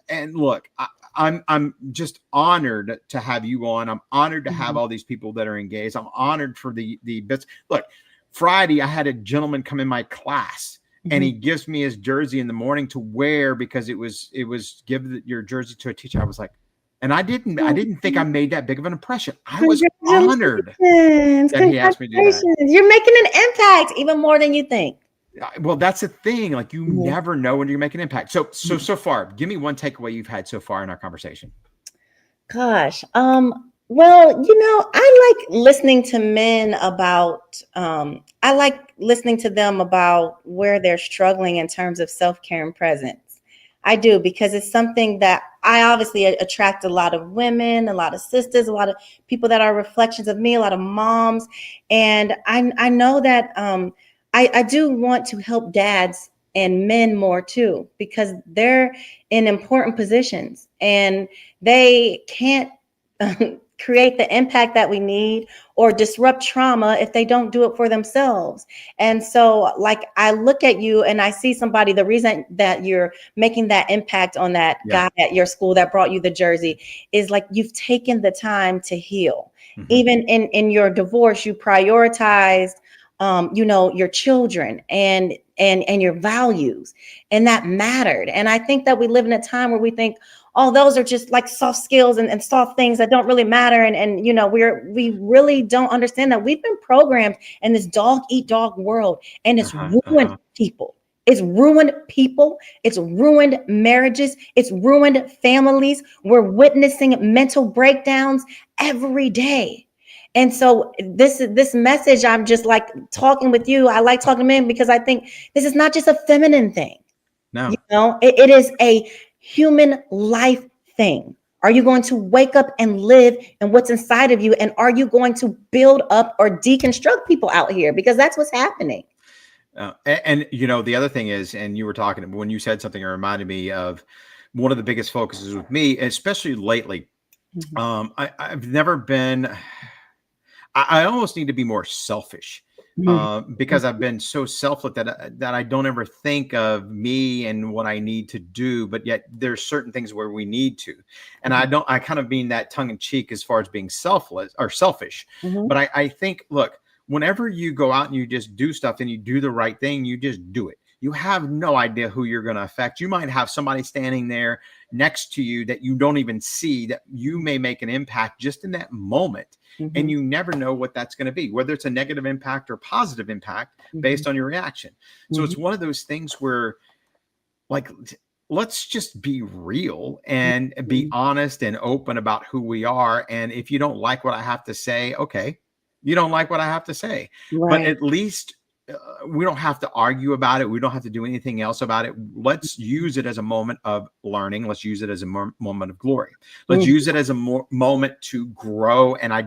And look, I'm just honored to have you on. I'm honored to have Mhm. all these people that are engaged. I'm honored for the bits. Look, Friday I had a gentleman come in my class and he Mhm. gives me his jersey in the morning to wear because it was give your jersey to a teacher. I was like, and I didn't think I made that big of an impression. I was honored Congratulations. that he asked me to do that. Congratulations. You're making an impact even more than you think. Well, that's the thing. Like you Mhm. never know when you make an impact. So Mhm. far, give me one takeaway you've had so far in our conversation. Gosh. Well, I like listening to men about I like listening to them about where they're struggling in terms of self-care and presence. I do because it's something that I obviously attract a lot of women, a lot of sisters, a lot of people that are reflections of me, a lot of moms. And I know that I do want to help dads and men more too, because they're in important positions and they can't create the impact that we need or disrupt trauma if they don't do it for themselves. And so, like, I look at you and I see somebody, the reason that you're making that impact on that Yeah. guy at your school that brought you the jersey is like you've taken the time to heal. Mhm. Even in your divorce, you prioritized your children and your values, and that mattered. And I think that we live in a time where we think, oh, those are just like soft skills and soft things that don't really matter. And we really don't understand that we've been programmed in this dog eat dog world, and it's Uh-huh, ruined uh-huh. people. It's ruined people. It's ruined marriages. It's ruined families. We're witnessing mental breakdowns every day. And so this message, I'm just like talking with you. I like talking to men because I think this is not just a feminine thing. No. It is a human life thing. Are you going to wake up and live in what's inside of you? And are you going to build up or deconstruct people out here? Because that's what's happening. The other thing is, and you were talking when you said something, it reminded me of one of the biggest focuses with me, especially lately. Mhm. I've never been. I almost need to be more selfish Mhm. because I've been so selfless that I don't ever think of me and what I need to do. But yet there's certain things where we need to, and Mhm. I kind of mean that tongue in cheek as far as being selfless or selfish. Mhm. But I think, look, whenever you go out and you just do stuff and you do the right thing, you just do it. You have no idea who you're going to affect. You might have somebody standing there next to you that you don't even see, that you may make an impact just in that moment. And Mhm. you never know what that's going to be, whether it's a negative impact or positive impact Mhm. based on your reaction. So Mhm. it's one of those things where, like, let's just be real and be Mhm. honest and open about who we are. And if you don't like what I have to say, okay, you don't like what I have to say, but Right. at least we don't have to argue about it. We don't have to do anything else about it. Let's use it as a moment of learning. Let's use it as a moment of glory. Let's Mhm. use it as a moment to grow. And I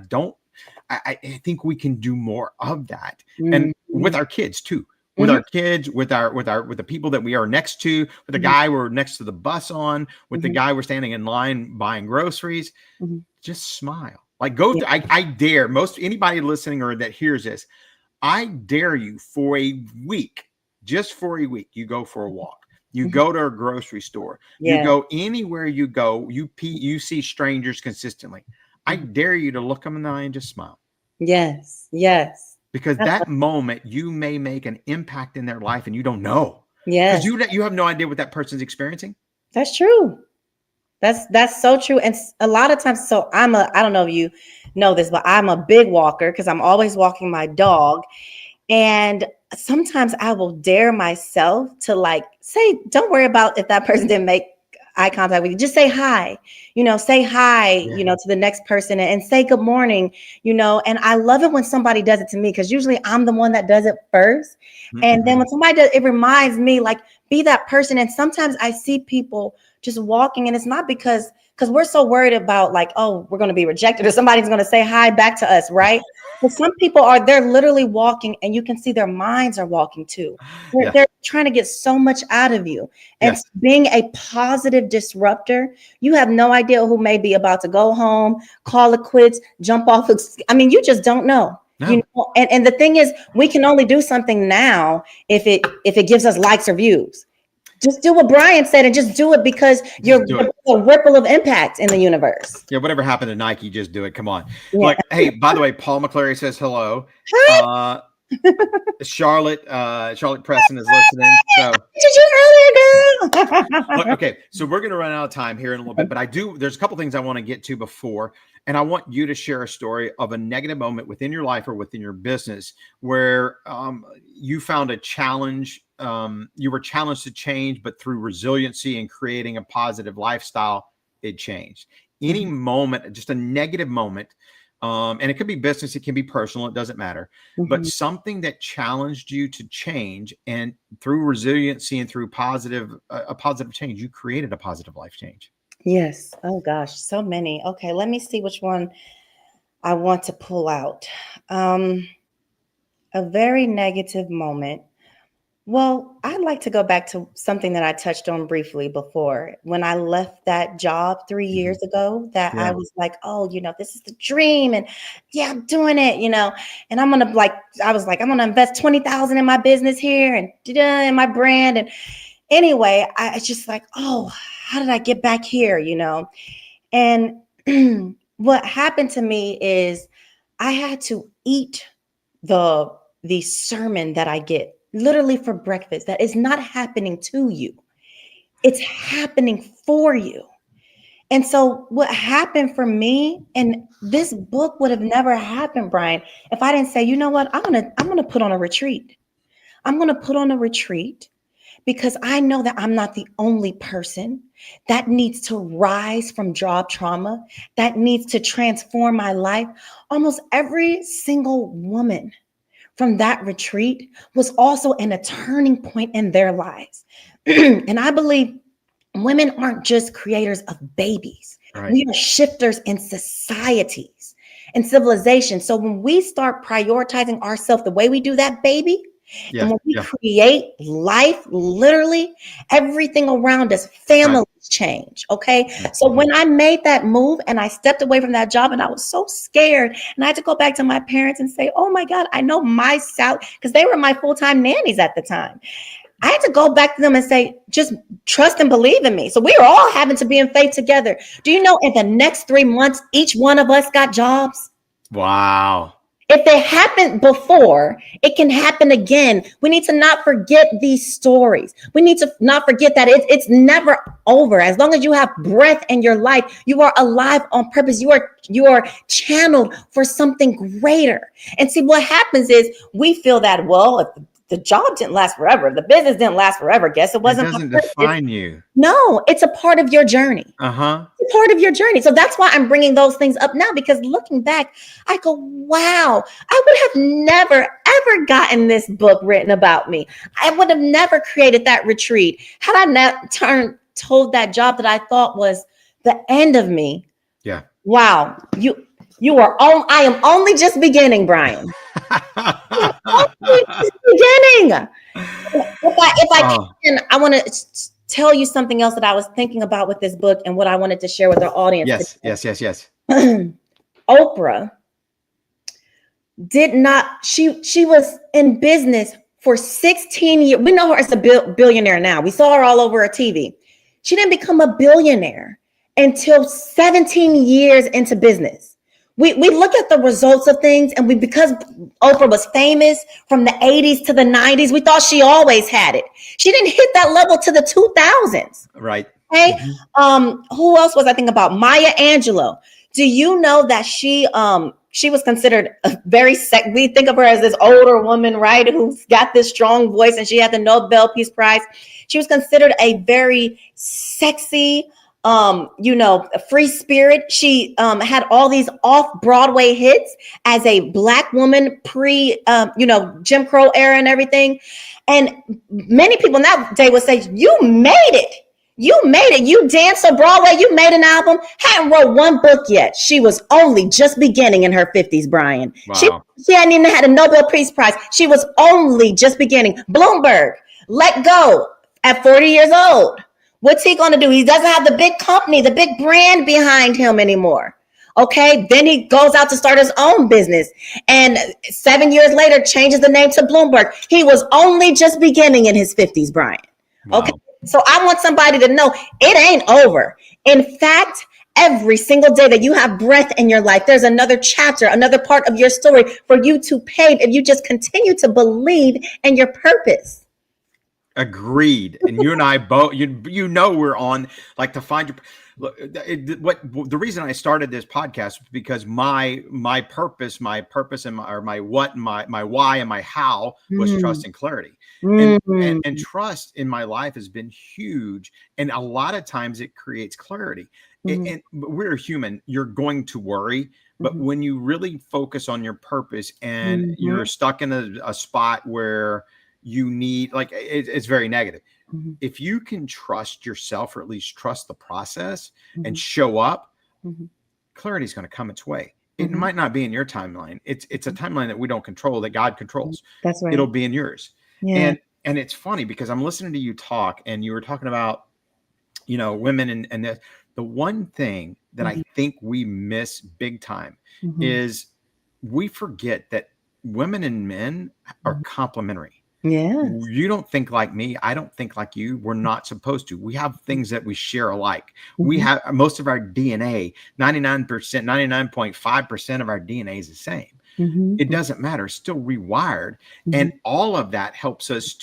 think we can do more of that, and with Mhm. our kids too, with Mhm. our kids, with the people that we are next to, with the Mhm. guy we're next to the bus on, with the Mhm. guy we're standing in line buying groceries. Mhm. Just smile. Like go Yeah. through. I dare most anybody listening or that hears this. I dare you for a week, just for a week, you go for a walk. You Mhm. go to a grocery store. You Yeah. go anywhere you go. You see strangers consistently. I Mhm. dare you to look them in the eye and just smile, Yes. Yes. because I that love- moment you may make an impact in their life and you don't know, because Yes. you have no idea what that person's experiencing. That's true. That's so true. And a lot of times, so I don't know if you know this, but I'm a big walker because I'm always walking my dog. And sometimes I will dare myself to like say, don't worry about if that person didn't make eye contact with you. Just say hi, say hi, Yeah. to the next person and say good morning, and I love it when somebody does it to me because usually I'm the one that does it first. And then when somebody does, it reminds me like be that person. And sometimes I see people just walking and it's not because we're so worried about like, oh, we're going to be rejected or somebody's going to say hi back to us. Right. But some people they're literally walking and you can see their minds are walking too. Yeah. They're trying to get so much out of you. And Yes. being a positive disruptor, you have no idea who may be about to go home, call it quits, jump off. You just don't know. No. And the thing is, we can only do something now if it gives us likes or views. Just do what Bryan said and just do it because you're a ripple of impact in the universe. Yeah, whatever happened to Nike, just do it. Come on. Yeah. Like, hey, by the way, Paul McClary says hello. Charlotte Preston is listening. So did you earlier, girl? okay, so we're going to run out of time here in a little bit, but there's a couple things I want to get to before, and I want you to share a story of a negative moment within your life or within your business where you found a challenge. You were challenged to change, but through resiliency and creating a positive lifestyle, it changed. Any moment, just a negative moment, and it could be business, it can be personal, it doesn't matter, but something that challenged you to change, and through resiliency and through a positive change, you created a positive life change. Yes. Oh gosh, so many. Okay, let me see which one I want to pull out. A very negative moment. Well, I'd like to go back to something that I touched on briefly before. When I left that job 3 years ago, that I was like, oh, this is the dream. And yeah, I'm doing it, and I'm going to I'm going to invest 20,000 in my business here and in my brand. And anyway, I just like, oh, how did I get back here? And what happened to me is I had to eat the sermon that I get literally for breakfast. That is not happening to you. It's happening for you. And so what happened for me, and this book would have never happened, Bryan, if I didn't say, you know what, I'm going to put on a retreat. I'm going to put on a retreat because I know that I'm not the only person that needs to rise from job trauma, that needs to transform my life. Almost every single woman from that retreat was also in a turning point in their lives. And I believe women aren't just creators of babies. Right. We are shifters in societies and civilization. So when we start prioritizing ourselves the way we do that, baby, and when we create life, literally everything around us, families change. Okay. So when I made that move and I stepped away from that job and I was so scared and I had to go back to my parents and say, oh my God, I know my salary, because they were my full-time nannies at the time. I had to go back to them and say, just trust and believe in me. So we were all having to be in faith together. Do you know in the next 3 months, each one of us got jobs? Wow. If it happened before, it can happen again. We need to not forget these stories. We need to not forget that it's never over. As long as you have breath in your life, you are alive on purpose. You are channeled for something greater. And see, what happens is we feel that, well, if the job didn't last forever, the business didn't last forever, guess it wasn't. It doesn't define you. No, it's a part of your journey. It's a part of your journey. So that's why I'm bringing those things up now, because looking back, I go, wow, I would have never, ever gotten this book written about me. I would have never created that retreat had I not told that job that I thought was the end of me. Yeah. Wow. You are on. I am only just beginning, Bryan. Only just beginning. If I can, I want to tell you something else that I was thinking about with this book and what I wanted to share with our audience. Yes. Oprah did not. She was in business for 16 years. We know her as a billionaire now. We saw her all over her TV. She didn't become a billionaire until 17 years into business. We look at the results of things, and because Oprah was famous from the 80s to the 90s, we thought she always had it. She didn't hit that level to the 2000s. Right. Okay. Who else was I thinking about? Maya Angelou. Do you know that she she was considered a very we think of her as this older woman, right, who's got this strong voice, and she had the Nobel Peace Prize. She was considered a very sexy, a free spirit. She had all these off-Broadway hits as a Black woman pre, Jim Crow era and everything. And many people in that day would say, you made it. You made it. You danced on Broadway. You made an album. Hadn't wrote one book yet. She was only just beginning in her 50s, Bryan. Wow. She hadn't even had a Nobel Peace Prize. She was only just beginning. Bloomberg let go at 40 years old. What's he going to do? He doesn't have the big company, the big brand behind him anymore. Okay. Then he goes out to start his own business. And 7 years later, changes the name to Bloomberg. He was only just beginning in his 50s, Bryan. Wow. Okay. So I want somebody to know it ain't over. In fact, every single day that you have breath in your life, there's another chapter, another part of your story for you to pave if you just continue to believe in your purpose. Agreed. And you and I both, we're on like to find your. Look, the reason I started this podcast was because my purpose and my what, my why and my how was trust and clarity. And trust in my life has been huge. And a lot of times it creates clarity. And we're human. You're going to worry. But when you really focus on your purpose and you're stuck in a spot where you need, like, it's very negative. If you can trust yourself, or at least trust the process and show up, clarity is going to come its way. It might not be in your timeline. It's a timeline that we don't control, that God controls. That's right. It'll be in yours. Yeah. And it's funny because I'm listening to you talk, and you were talking about, women, and the one thing that I think we miss big time is we forget that women and men are complementary. Yeah. You don't think like me. I don't think like you. We're not supposed to. We have things that we share alike. We have most of our DNA, 99%, 99.5% of our DNA is the same. It doesn't matter. It's still rewired. And all of that helps us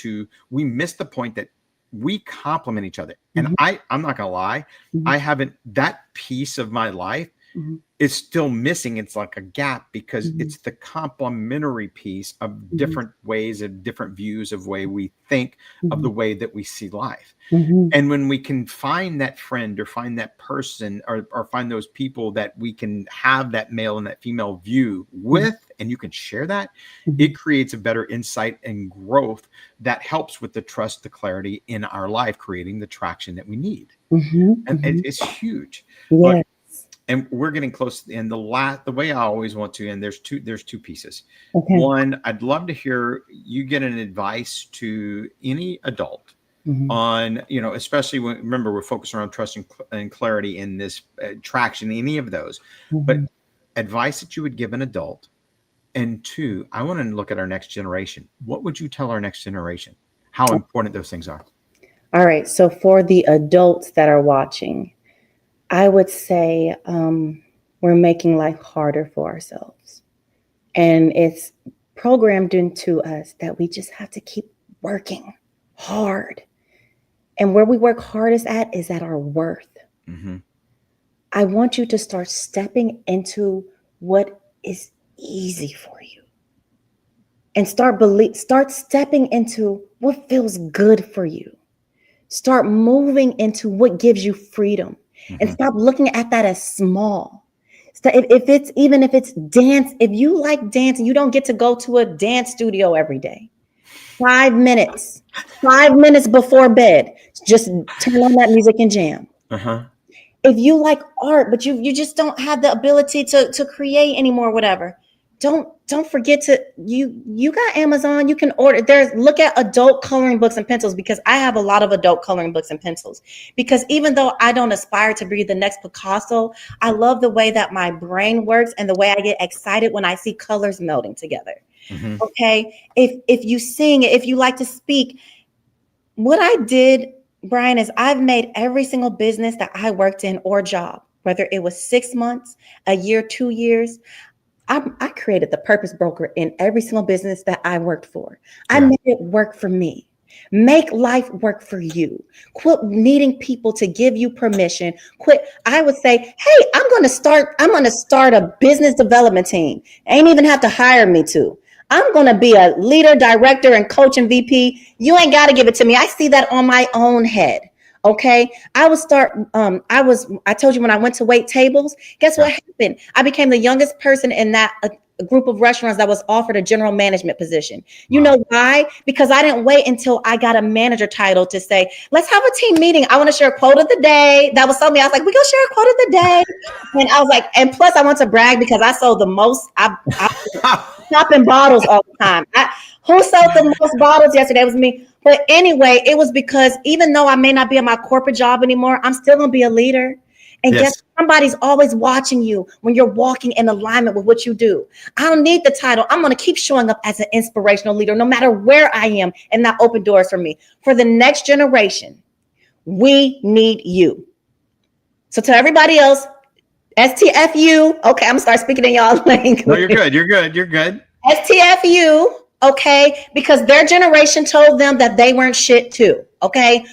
we miss the point that we complement each other. And I'm not going to lie. That piece of my life is still missing. It's like a gap because it's the complementary piece of different ways, of different views of way we think, of the way that we see life. And when we can find that friend or find that person or find those people that we can have that male and that female view with, and you can share that, it creates a better insight and growth that helps with the trust, the clarity in our life, creating the traction that we need. And it's huge. Yeah. Look, and we're getting close to the end. The way I always want to end, there's two pieces. Okay. One, I'd love to hear you get an advice to any adult on, especially when, remember, we're focused on trust and clarity in this traction, any of those, but advice that you would give an adult. And two, I want to look at our next generation. What would you tell our next generation? How important those things are? All right. So for the adults that are watching, I would say we're making life harder for ourselves. And it's programmed into us that we just have to keep working hard. And where we work hardest at is at our worth. I want you to start stepping into what is easy for you. And start stepping into what feels good for you. Start moving into what gives you freedom. And stop looking at that as small. So if it's dance, if you like dance and you don't get to go to a dance studio every day, 5 minutes before bed, just turn on that music and jam. If you like art, but you just don't have the ability to create anymore, whatever, don't forget to, you got Amazon, you can order. Look at adult coloring books and pencils, because I have a lot of adult coloring books and pencils, because even though I don't aspire to be the next Picasso, I love the way that my brain works and the way I get excited when I see colors melding together. Okay. If you sing, if you like to speak, what I did, Bryan, is I've made every single business that I worked in or job, whether it was 6 months, a year, 2 years, I created the purpose broker in every single business that I worked for. I made it work for me. Make life work for you. Quit needing people to give you permission. Quit. I would say, hey, I'm going to start a business development team. Ain't even have to hire me to. I'm going to be a leader, director, and coach and VP. You ain't got to give it to me. I see that on my own head. Okay. I told you when I went to wait tables, guess what happened? I became the youngest person in that group of restaurants that was offered a general management position. You know why? Because I didn't wait until I got a manager title to say, let's have a team meeting. I want to share a quote of the day. That was something I was like, we go share a quote of the day. And I was like, and plus I want to brag because I sold the most. I popping bottles all the time. Who sold the most bottles yesterday? It was me. But anyway, it was because even though I may not be in my corporate job anymore, I'm still going to be a leader. And guess somebody's always watching you when you're walking in alignment with what you do. I don't need the title. I'm going to keep showing up as an inspirational leader, no matter where I am, and that open doors for me. For the next generation, we need you. So to everybody else, STFU. Okay, I'm going to start speaking in y'all language. No, you're good. You're good. You're good. STFU. Okay, because their generation told them that they weren't shit too. Okay,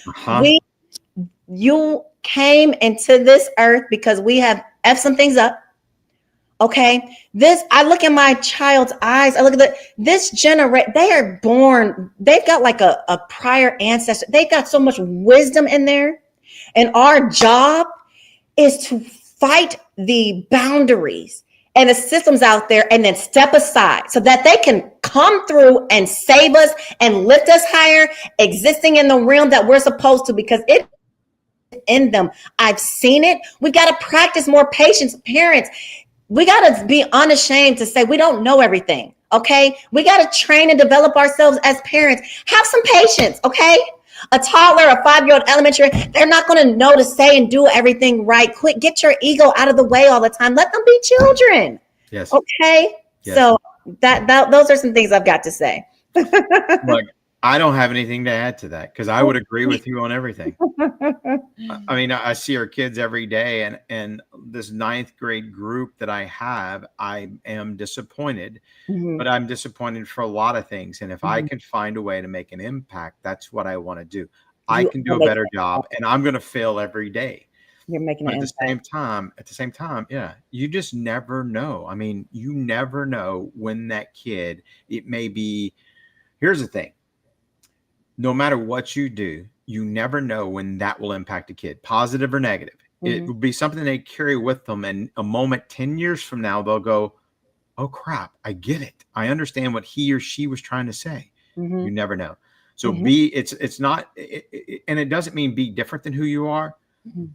you came into this earth because we have F some things up. Okay, I look in my child's eyes. I look at this generation. They are born. They've got like a prior ancestor. They've got so much wisdom in there, and our job is to fight the boundaries and the systems out there and then step aside so that they can come through and save us and lift us higher, existing in the realm that we're supposed to, because it in them. I've seen it. We got to practice more patience. Parents, we got to be unashamed to say we don't know everything. Okay. We got to train and develop ourselves as parents. Have some patience. Okay. A toddler, a 5-year-old elementary, they're not going to know to say and do everything right. Quit, get your ego out of the way all the time. Let them be children. Yes. Okay. Yes. So those are some things I've got to say. Look, I don't have anything to add to that because I would agree with you on everything. I mean, I see our kids every day, and this 9th grade group that I have, I am disappointed, but I'm disappointed for a lot of things. And if I can find a way to make an impact, that's what I want to do. I can do a better job, and I'm going to fail every day. You're making it at the same time, yeah, you just never know. I mean, you never know when that kid, it may be, here's the thing. No matter what you do, you never know when that will impact a kid, positive or negative. It will be something they carry with them. And a moment 10 years from now, they'll go, oh, crap, I get it. I understand what he or she was trying to say. You never know. So it's not, and it doesn't mean be different than who you are.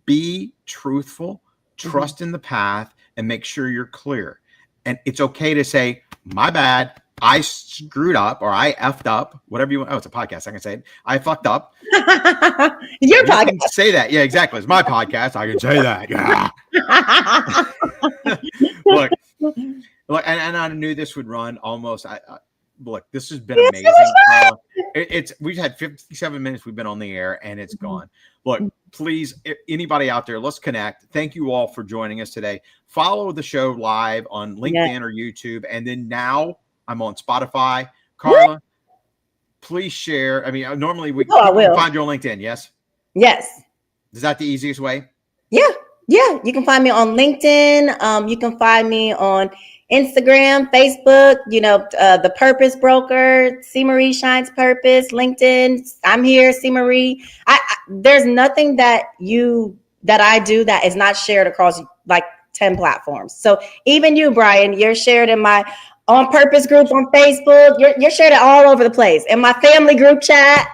Be truthful, trust in the path, and make sure you're clear. And it's okay to say, my bad. I screwed up, or I effed up, whatever you want. Oh, it's a podcast. I can say it. I fucked up. Your podcast. Can say that. Yeah, exactly. It's my podcast. I can say that. Yeah. Look, and I knew this would run almost. Look, this has been amazing. We've had 57 minutes. We've been on the air, and it's gone. Look, please, anybody out there, let's connect. Thank you all for joining us today. Follow the show live on LinkedIn or YouTube, and then now I'm on Spotify. Carla, please share. I mean, normally we can find you on LinkedIn. Yes. Yes. Is that the easiest way? Yeah. Yeah. You can find me on LinkedIn. You can find me on Instagram, Facebook, the Purpose Broker, C. Marie Shines Purpose, LinkedIn. I'm here, C. Marie. There's nothing that I do that is not shared across like 10 platforms. So even you, Bryan, you're shared in my On Purpose group on Facebook. You're shared it all over the place. In my family group chat.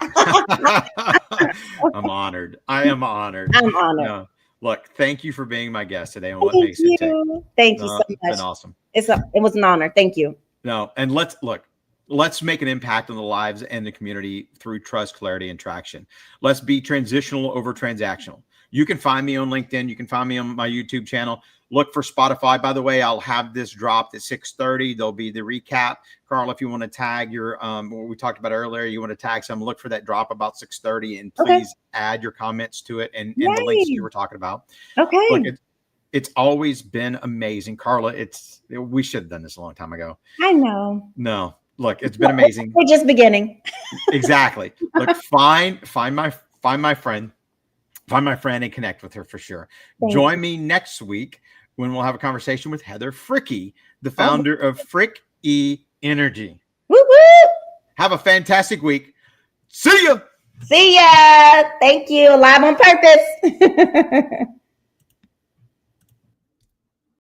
I'm honored. I am honored. I'm honored. No, look, thank you for being my guest today on What Makes You Tick. Thank you so much. It's been awesome. It was an honor. Thank you. No, and let's make an impact on the lives and the community through trust, clarity, and traction. Let's be transitional over transactional. You can find me on LinkedIn. You can find me on my YouTube channel. Look for Spotify. By the way, I'll have this dropped at 6:30. There'll be the recap. Carla, if you want to tag your what we talked about earlier, you want to tag some, look for that drop about 6:30, and please add your comments to it and the links you were talking about. Okay. Look, it's always been amazing. Carla, we should have done this a long time ago. I know. No. Look, it's been amazing. We're just beginning. Exactly. Look, find my friend and connect with her for sure. Join me next week when we'll have a conversation with Heather Fricky, the founder of Frick E Energy. Woo woo. Have a fantastic week. See ya. See ya. Thank you. Live on purpose.